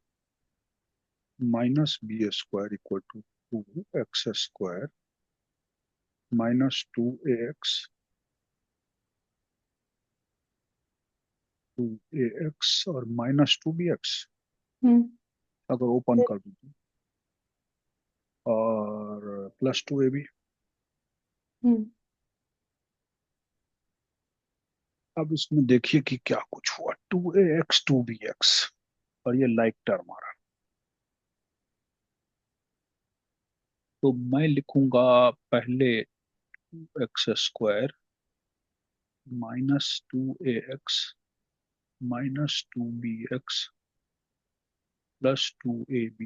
minus B square equal to 2x square minus 2ax 2ax और माइनस 2bx, हम्म। अगर ओपन कर दूँ तो, और प्लस 2ab। हम्म। अब इसमें देखिए कि क्या कुछ हुआ, 2ax 2bx, और ये लाइक टर्म आ रहा है। तो मैं लिखूंगा पहले x square minus 2ax minus 2bx plus 2ab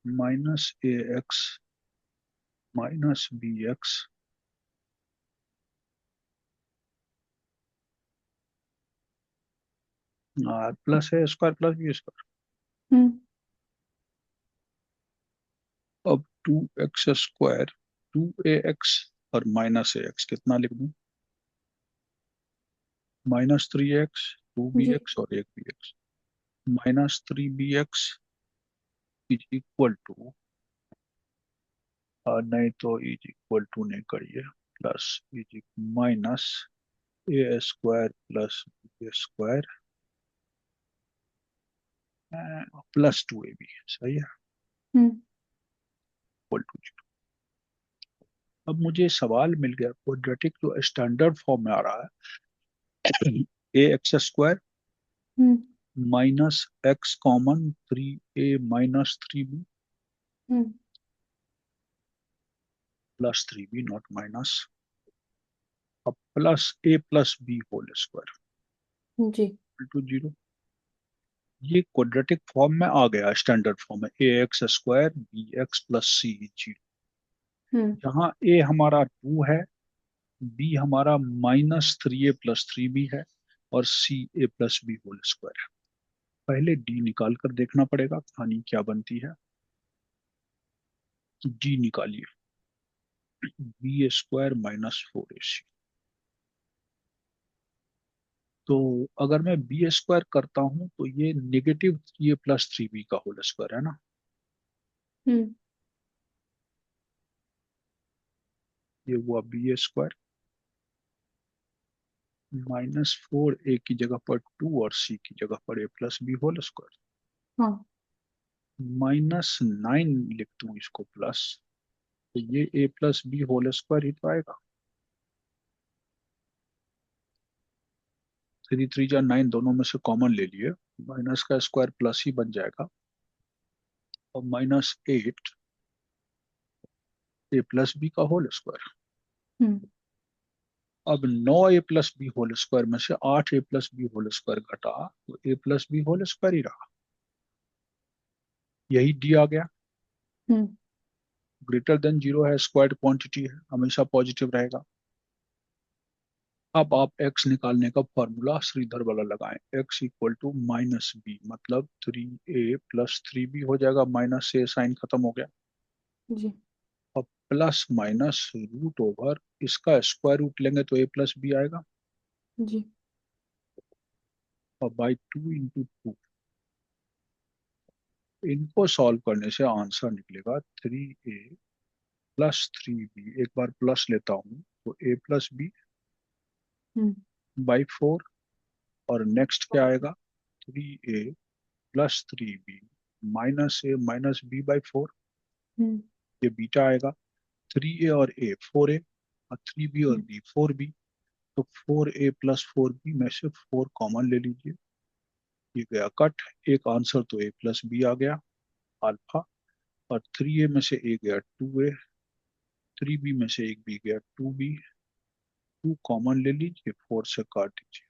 minus ax minus bx और plus A square plus B square. हम्म। अब 2x स्क्वायर 2ax और माइनस ए एक्स कितना लिख दूं, -3x जी। 2bx और 1bx, -3bx is equal to, नहीं तो इज इक्वल टू नहीं करिए, plus is minus A square plus B square plus 2ab, सही है, हम्म। Equal to. अब मुझे सवाल मिल गया क्वाड्रेटिक जो स्टैंडर्ड फॉर्म में आ रहा है, a x square hmm. Minus x common 3a minus 3b hmm. Plus 3b not minus, अब plus a plus B whole square जी। Equal to 0। ये क्वाड्रेटिक फॉर्म में आ गया, स्टैंडर्ड फॉर्म में a x square b x plus c 0। हम्म। यहाँ a हमारा 2 है, बी हमारा -3a प्लस 3b है, और सी ए प्लस बी होल स्क्वायर है। पहले डी निकाल कर देखना पड़ेगा कहानी क्या बनती है। डी निकालिए, बी स्क्वायर -4ac। तो अगर मैं बी स्क्वायर करता हूं तो ये -3a प्लस 3b का होल स्क्वायर है ना। हम्म। ये हुआ बी स्क्वायर, -4a की जगह पर 2 और सी की जगह पर ए प्लस बी होल स्क्वायर, हाँ। -9 लिख दूं इसको प्लस, तो ये ए प्लस बी होल स्क्वायर ही तो आएगा। 3 3 जा 9, दोनों में से कॉमन ले लिए, माइनस का स्क्वायर प्लस ही बन जाएगा, और -8 ए प्लस बी का होल स्क्वायर। हम्म। अब 9a plus B whole square में से 8a plus B whole square घटा तो ए प्लस बी होल स्क्वायर ही रहा। यही डी आ गया। हम्म। ग्रेटर देन 0 है, स्क्वायर्ड क्वांटिटी है, हमेशा पॉजिटिव रहेगा। अब आप x निकालने का फॉर्मूला श्रीधर वाला लगाएं, x equal to minus B, मतलब 3a प्लस 3b हो जाएगा, माइनस से साइन खत्म हो गया। जी। अब प्लस माइनस रूट ओवर इसका स्क्वायर रूट लेंगे तो a प्लस बी आएगा, जी। और बाई 2 × 2, इनको सॉल्व करने से आंसर निकलेगा 3a प्लस 3b, एक बार प्लस लेता हूँ तो a plus B hmm. By 4, और नेक्स्ट क्या आएगा, 3a plus 3b minus A minus B by 4, hmm. ये बीटा आएगा। 3a और a 4a, और 3b और हम्म। b 4b, तो 4a प्लस 4b में से 4 कॉमन ले लीजिए, ये गया कट, एक आंसर तो a प्लस बी आ गया अल्फा, और 3a में से a गया 2a, 3b में से एक b गया 2b, 2 कॉमन ले लीजिए, 4 से काट दीजिए,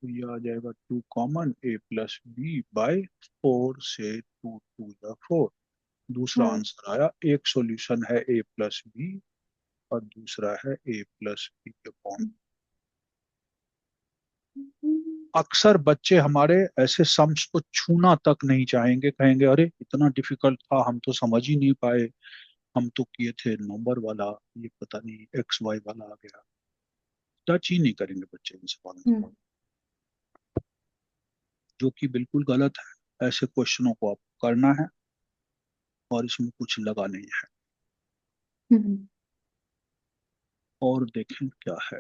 तो ये आ जाएगा 2 common, A plus B by 4 से 2 2 या 4। दूसरा हम्म। आंसर आया। एक सॉल्यूशन है ए प्लस बी और दूसरा है ए प्लस बी अपॉन। अक्सर बच्चे हमारे ऐसे सम्स को छूना तक नहीं चाहेंगे, कहेंगे अरे इतना डिफिकल्ट था, हम तो समझ ही नहीं पाए, हम तो किए थे नंबर वाला, ये पता नहीं एक्स वाई वाला आ गया। टच ही नहीं करेंगे बच्चे इन सवालों को, हम्म। जो कि बिल्कुल गलत है। ऐसे क्वेश्चनों को आपको करना है और इसमें कुछ लगा नहीं है। हम्म। और देखें क्या है।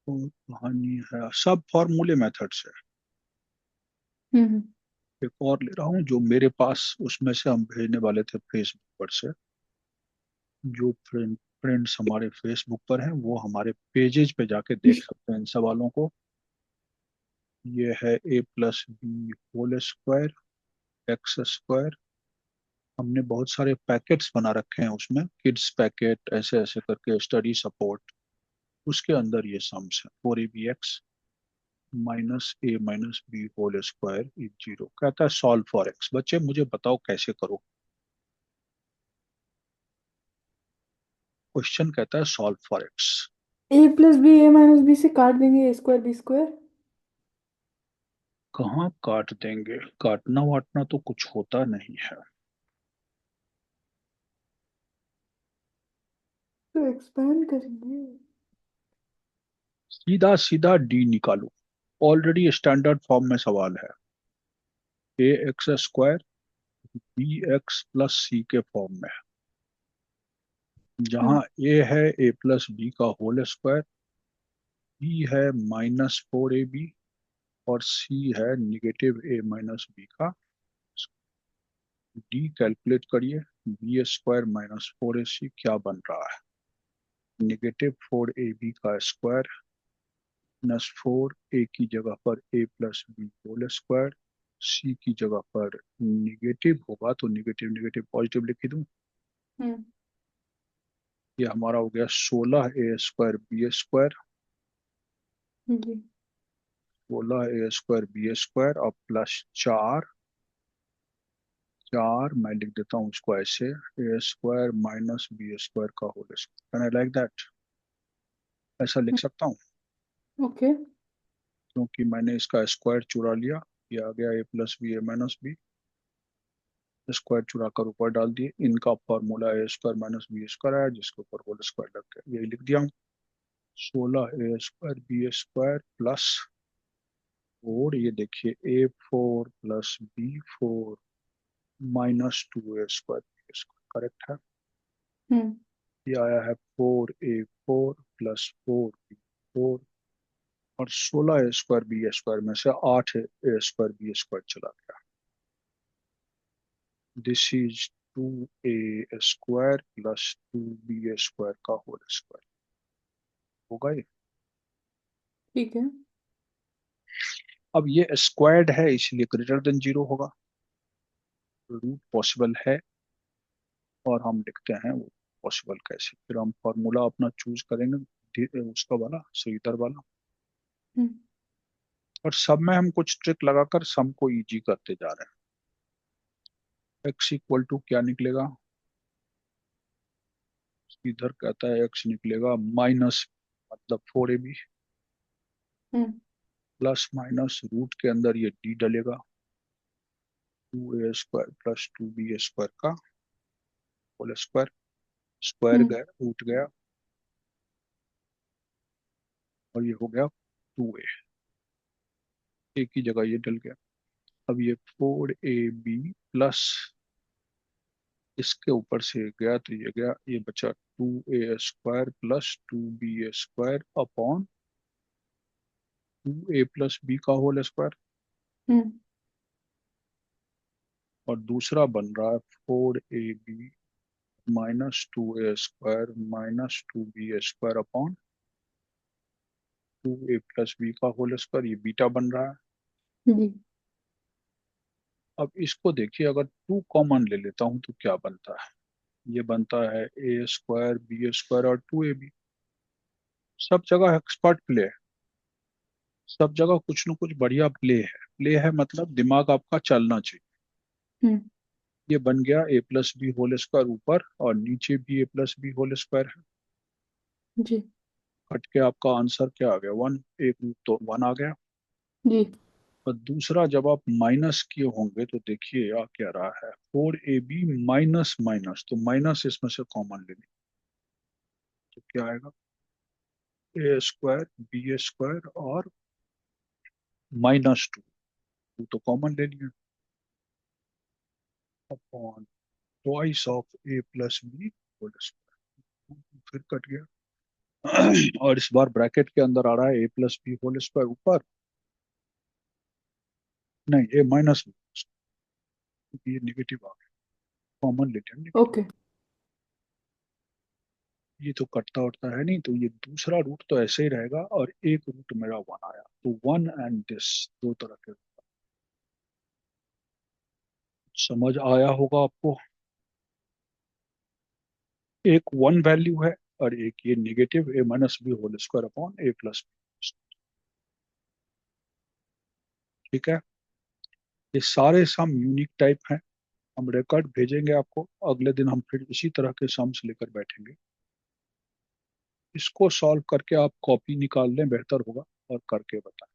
और कहानी है, सब फॉर्मूले मेथड से। हम्म। एक और ले रहा हूँ जो मेरे पास, उसमें से हम भेजने वाले थे फेसबुक पर से। जो फ्रेंड्स हमारे फेसबुक पर हैं वो हमारे पेजेज पे जाके देख सकते हैं इन सवालों को। ये है a plus B whole square x square. हमने बहुत सारे पैकेट्स बना रखे हैं उसमें, किड्स पैकेट ऐसे ऐसे करके, स्टडी सपोर्ट। उसके अंदर ये सम्स है। 4ab x minus A minus B whole square is 0। कहता है सॉल्व फॉर एक्स। बच्चे मुझे बताओ कैसे करो। क्वेश्चन कहता है solve for X. A plus B A minus B से काट देंगे ए स्क्वायर बी स्क्वायर। कहाँ काट देंगे, काटना वाटना तो कुछ होता नहीं है। तो एक्सपेंड करेंगे। सीधा सीधा डी निकालो। ऑलरेडी स्टैंडर्ड फॉर्म में सवाल है। A x square b x plus c के फॉर्म में है। जहाँ हम्म। ए है ए प्लस बी का होल स्क्वायर, बी है -4ab और सी है निगेटिव ए माइनस बी का। डी कैलकुलेट करिए। बी स्क्वायर -4ac क्या बन रहा है, -4ab का स्क्वायर -4, ए की जगह पर ए प्लस बी होल स्क्वायर, सी की जगह पर निगेटिव होगा तो निगेटिव निगेटिव पॉजिटिव लिख दूं। हम्म। ये हमारा हो गया 16 ए स्क्वायर बी स्क्वायर। जी। 16 ए स्क्वायर बी स्क्वायर और प्लस 4। 4 मैं लिख देता हूँ उसको ऐसे, A square minus B square का whole square. Can I like that, ऐसा लिख सकता हूँ ओके। क्योंकि मैंने इसका स्क्वायर चुरा लिया। ये आ गया ए plus B A minus B, square चुरा कर ऊपर डाल दिए। इनका फॉर्मूला ए स्क्वायर माइनस बी स्क्वायर है जिसके ऊपर होल स्क्वायर लग गया, यही लिख दिया हूँ। 16 A square B square plus 4, ये देखिए A4 plus B4 -2 A square B square correct है। हम्म। ये आया है 4A4 प्लस 4B4 और 16 A स्क्वायर बी स्क्वायर में से 8 A स्क्वायर बी स्क्वायर चला गया। This is 2A square plus 2B square का होल स्क्वायर होगा ये। ठीक है। अब ये स्क्वायर्ड है इसलिए ग्रेटर देन 0 होगा। रूट पॉसिबल है और हम लिखते हैं वो पॉसिबल कैसे। फिर हम फॉर्मूला अपना चूज करेंगे, उसका वाला सही दर वाला। हम्म। और सब में हम कुछ ट्रिक लगाकर सम को इजी करते जा रहे हैं। एक्स इक्वल टू क्या निकलेगा, इधर कहता है एक्स निकलेगा माइनस, मतलब 4ab हम्म। प्लस माइनस रूट के अंदर ये डी डलेगा, 2A square plus 2B square का होल स्क्वायर। Square hmm. गया रूट गया और ये हो गया 2A, एक ही जगह ये डल गया। अब ये 4ab प्लस, इसके ऊपर से गया तो ये गया, ये बचा 2A square plus 2B square upon 2A plus B का होल स्क्वायर। हम्म। और दूसरा बन रहा है 4ab -2A square -2B square upon 2A plus B का होल स्क्वायर, ये बीटा बन रहा है। जी। अब इसको देखिए, अगर 2 कॉमन ले लेता हूं तो क्या बनता है। ये बनता है A स्क्वायर बी स्क्वायर और 2ab। सब जगह एक्सपर्ट प्ले है, सब जगह कुछ न कुछ बढ़िया प्ले है मतलब दिमाग आपका चलना चाहिए। हम्म। ये बन गया ए प्लस बी होल स्क्वायर ऊपर, और नीचे भी ए प्लस बी होल स्क्वायर है। जी। कट के आपका आंसर क्या आ गया, वन। एक रूट तो वन आ गया। जी। और दूसरा जब आप माइनस किए होंगे तो देखिए आ क्या रहा है, 4ab माइनस माइनस, तो माइनस इसमें से कॉमन ले लीजिए। तो क्या आएगा, ए स्क्वायर बी स्क्वायर और -2, टू तो कॉमन ले लिया, upon twice of A plus B whole square. फिर कट गया और इस बार ब्रैकेट के अंदर आ रहा है a plus B whole square ऊपर, नहीं ए माइनस बी, ये निगेटिव आ गया, कॉमन ले लिया निगेटिव। ओके। ये तो कटता उठता है नहीं, तो ये दूसरा रूट तो ऐसे ही रहेगा, और एक रूट मेरा वन आया, तो वन एंड दिस, दो तरह के। समझ आया होगा आपको, एक वन वैल्यू है और एक ये negative a minus B whole square upon a plus b. ठीक है, ये सारे सम यूनिक टाइप हैं। हम रिकॉर्ड भेजेंगे आपको, अगले दिन हम फिर इसी तरह के सम्स लेकर बैठेंगे। इसको सॉल्व करके आप कॉपी निकाल लें, बेहतर होगा, और करके बताएं।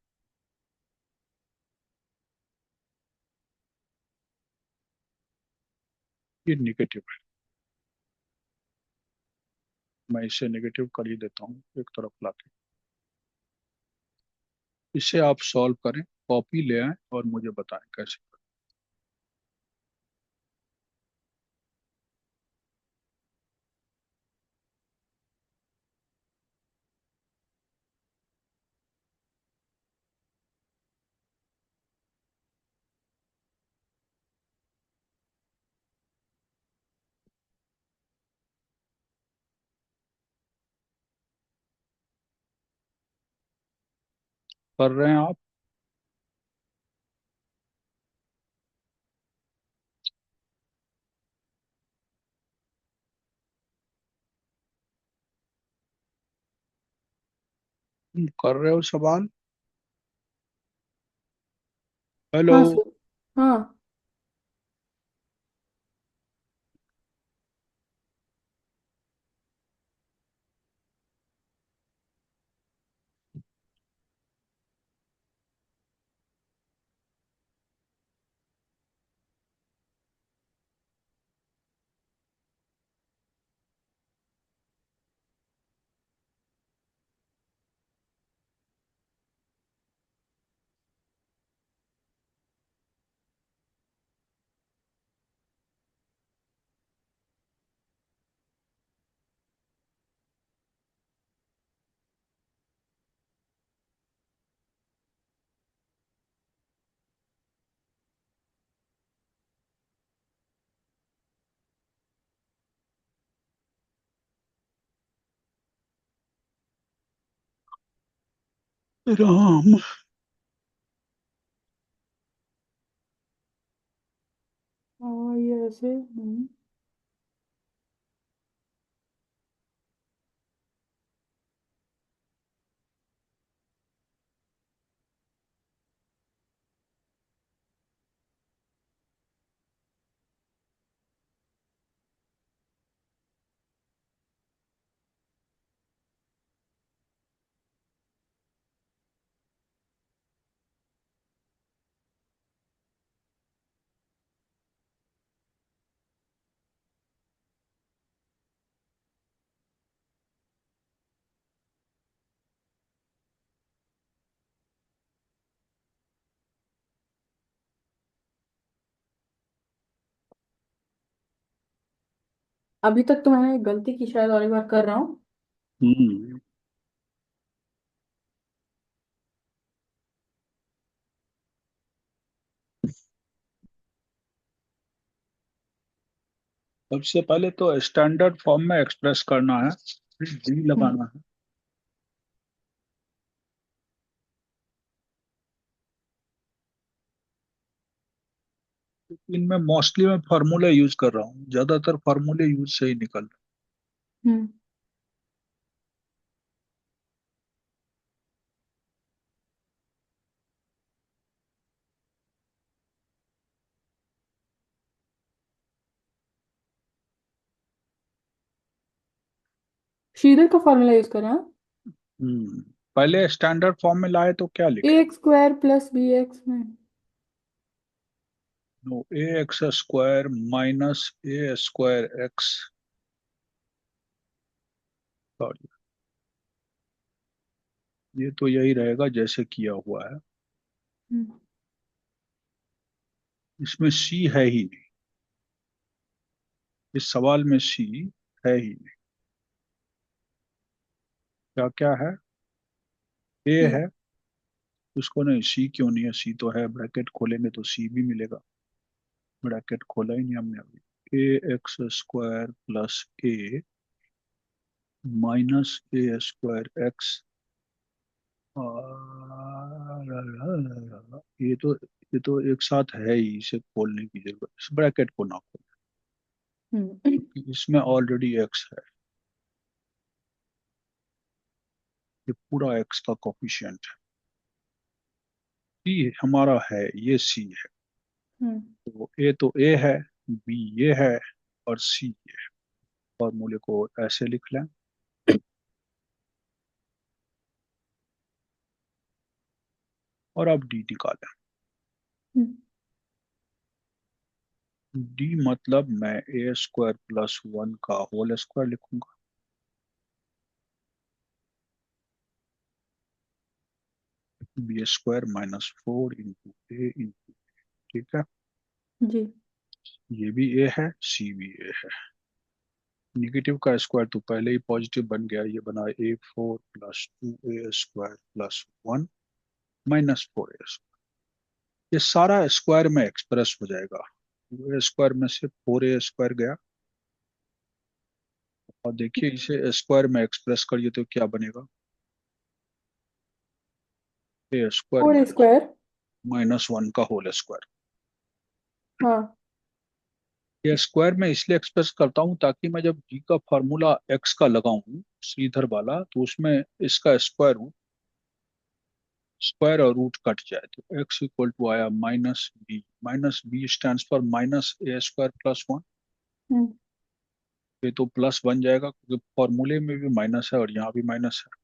ये निगेटिव है, मैं इसे नेगेटिव कर ही देता हूँ एक तरफ लाके। इसे आप सॉल्व करें, कॉपी ले आएं और मुझे बताएं कैसे करें। कर रहे हैं आप? कर रहे हो सवाल? हेलो? हाँ सर। हाँ। राम। हाँ, ये ऐसे नहीं। अभी तक तो मैंने गलती की, शायद और एक बार कर रहा हूँ। हम्म। सबसे पहले तो स्टैंडर्ड फॉर्म में एक्सप्रेस करना है, फिर डी हम्म। लगाना है। इनमें मोस्टली मैं फार्मूला यूज कर रहा हूँ, ज्यादातर फार्मूले यूज से ही निकल रहे हम्म। सीधे का फॉर्मूला यूज करें, हाँ। हम्म पहले स्टैंडर्ड फॉर्म में लाए तो क्या ए लिखे? X square plus B X में। No, A x square minus A square X, sorry, ये तो यही रहेगा जैसे किया हुआ है। हम्म। इसमें सी है ही नहीं, इस सवाल में सी है ही नहीं। क्या क्या है? ए सी। है, उसको नहीं, सी क्यों नहीं है? सी तो है, ब्रैकेट खोलेंगे तो सी भी मिलेगा। ब्रैकेट खोला ही नहीं हमने अभी। ए एक्स स्क्वायर प्लस ए माइनस ए स्क्वायर एक्स, ये तो एक साथ है ही, इसे खोलने की जरूरत, इस ब्रैकेट को ना खोल, हम्म। क्योंकि इसमें ऑलरेडी एक्स है। ये पूरा एक्स का कोफिशिएंट है। सी हमारा है, ये सी है। हम्म। तो ए है, बी ये है, और सी ये है। फॉर्मूले को ऐसे लिख लें। और अब डी निकालें। हम्म। डी मतलब मैं ए स्क्वायर प्लस वन का होल स्क्वायर लिखूंगा। B square minus four into A into, ठीक है। जी। ये भी ए है, सी भी ए है। निगेटिव का स्क्वायर तो पहले ही पॉजिटिव बन गया, ये बना A four plus two A square plus one minus four A. ये सारा स्क्वायर में एक्सप्रेस हो जाएगा। ए स्क्वायर में से फोर ए स्क्वायर गया, और देखिए इसे स्क्वायर में एक्सप्रेस करिए तो क्या बनेगा? A square four minus square. Minus one का होल स्क्वायर। हाँ। ये स्क्वायर में इसलिए एक्सप्रेस करता हूँ ताकि मैं जब जी का फॉर्मूला एक्स का लगाऊं श्रीधर वाला, तो उसमें इसका स्क्वायर और रूट कट जाए, तो एक्स इक्वल टू आया minus B stands for minus A square plus one. हम्म। ये तो प्लस बन जाएगा क्योंकि फॉर्मूले में भी माइनस है और यहाँ भी माइनस है।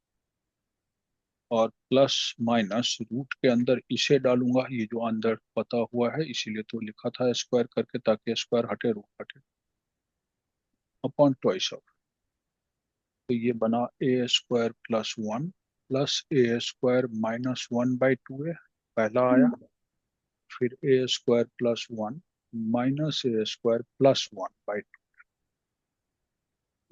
और प्लस माइनस रूट के अंदर इसे डालूंगा, ये जो अंदर पता हुआ है, इसीलिए तो लिखा था स्क्वायर करके, ताकि स्क्वायर हटे रूट हटे, अपॉन ट्वाइस ऑफ। तो ये बना A square plus one plus A square minus one by two A, पहला आया। हम्म। फिर A square plus one minus A square plus one by two,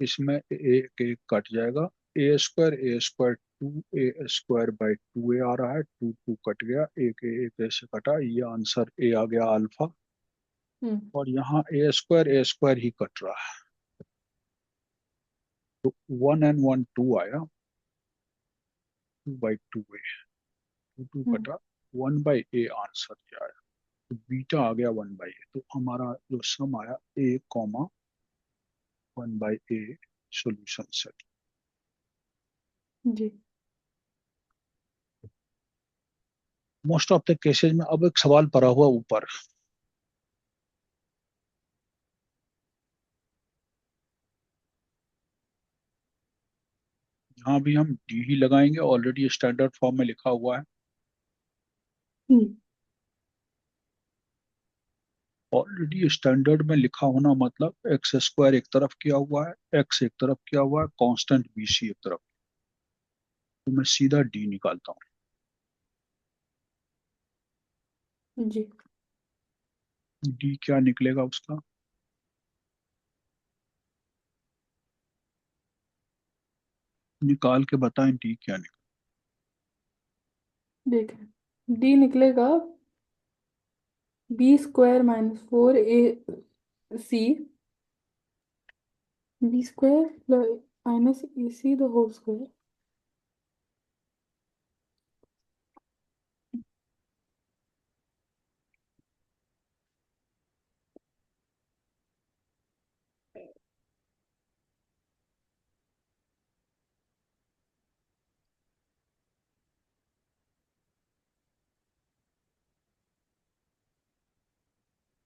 इसमें एक एक कट जाएगा। A square two A square by two A आ रहा है, टू टू कट गया, एक ऐसे कटा, ये आंसर ए आ गया अल्फा। हम्म। और यहाँ ए स्क्वायर ही कट रहा है, तो वन एंड वन टू आया, two by two A, two two हम्म। कटा, वन बाई ए आंसर ये आया। तो बीटा आ गया वन बाई ए, तो हमारा जो सम आया A comma one by A, solution set. जी। मोस्ट ऑफ द केसेज में अब एक सवाल पड़ा हुआ ऊपर, यहाँ भी हम डी ही लगाएंगे, ऑलरेडी स्टैंडर्ड फॉर्म में लिखा हुआ है। हम्म। ऑलरेडी स्टैंडर्ड में लिखा होना मतलब एक्स स्क्वायर एक तरफ किया हुआ है, एक्स एक तरफ किया हुआ है, कांस्टेंट बी सी एक तरफ। तो मैं सीधा डी निकालता हूँ। जी। डी क्या निकलेगा उसका? निकाल के बताएं डी क्या निकलेगा। देखें, डी निकलेगा B square minus four A C, B square minus A C the whole square.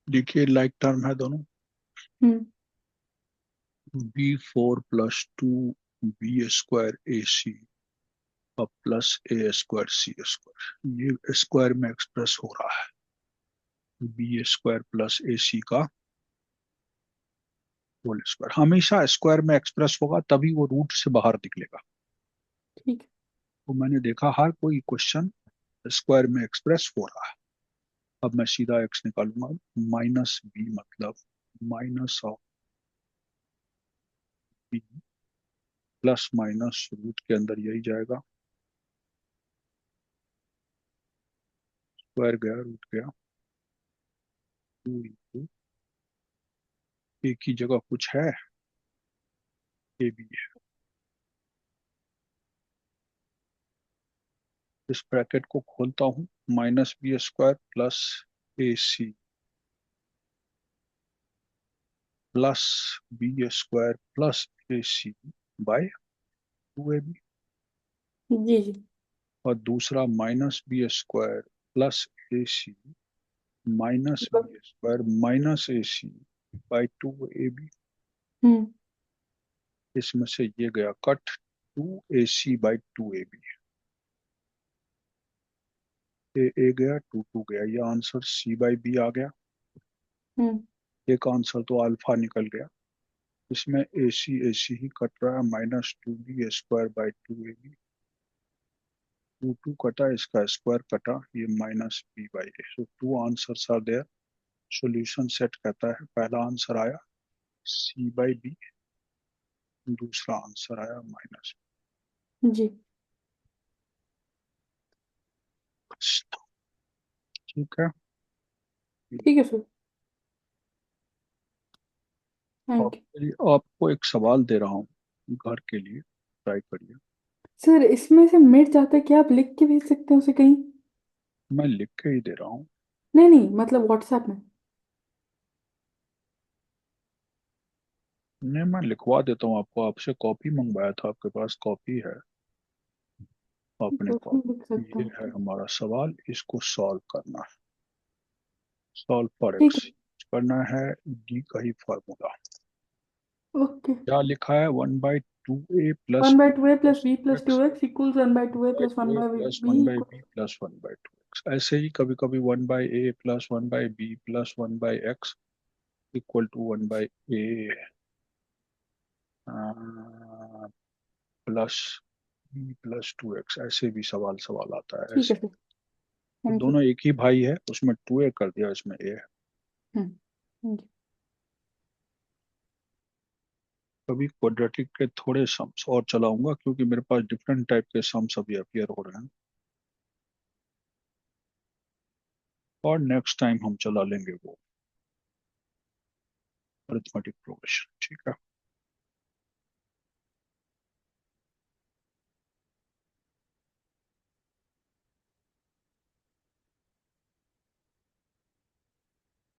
देखिए लाइक टर्म है दोनों। हम्म। B four plus two B square A C और plus A square C square, ये स्क्वायर में express हो रहा है। B square plus A C का होल स्क्वायर हमेशा स्क्वायर में एक्सप्रेस होगा, तभी वो रूट से बाहर निकलेगा। ठीक है। तो मैंने देखा हर कोई क्वेश्चन स्क्वायर में एक्सप्रेस हो रहा है। अब मैं सीधा एक्स निकालूंगा, माइनस बी मतलब minus of B plus minus root के अंदर यही जाएगा, स्क्वायर गया रूट गया, टू इंटू एक ही जगह कुछ है, ए बी है। इस ब्रैकेट को खोलता हूँ, minus B square plus A C plus B square plus A C by two A B, जी जी। और दूसरा minus B square plus A C minus मतलब। B square minus A C by two A B. हम्म। इसमें से ये गया cut, two A C by two A B, ए गया टू टू गया, ये आंसर सी बाई बी आ गया। हम्म। एक आंसर तो अल्फा निकल गया। इसमें ए सी ही कट रहा है, minus two B square by two A B, two two कटा, इसका स्क्वायर कटा, ये minus B by A. So two answers are there. Solution set कहता है पहला आंसर आया सी बाई बी, दूसरा आंसर आया माइनस। जी। ठीक है। ठीक है सर। Thank you. आपको एक सवाल दे रहा हूँ, घर के लिए ट्राई करिए। सर इसमें से मिट जाता है, क्या आप लिख के भेज सकते हैं उसे कहीं? मैं लिख के ही दे रहा हूँ। नहीं नहीं, मतलब व्हाट्सएप में। नहीं, मैं लिखवा देता हूँ आपको, आपसे कॉपी मंगवाया था, आपके पास कॉपी है, आपने तो उसमें लिख कॉपी, सकता ये हूँ है तो। हमारा सवाल, इसको सॉल्व करना है। सॉल्व फॉर ठीक एक्स है। करना है, डी का ही फॉर्मूला। ओके। क्या लिखा है, one by two A plus one by B two A plus plus B two plus two X, X equals one by two A by plus two one A by plus B one by B equal. Plus one by two X. ऐसे ही कभी कभी one by A plus one by B plus one by X equal to one by A plus B plus two X, ऐसे भी सवाल सवाल आता है ठीक है ऐसे। सर। तो थैंक यू। दोनों एक ही भाई है, उसमें टू ए कर दिया, इसमें ए है। Thank you. कभी क्वाड्रेटिक के थोड़े सम्स और चलाऊंगा, क्योंकि मेरे पास डिफरेंट टाइप के सम्स अभी अपियर हो रहे हैं, और नेक्स्ट टाइम हम चला लेंगे वो अरिथमेटिक प्रोग्रेशन। ठीक है।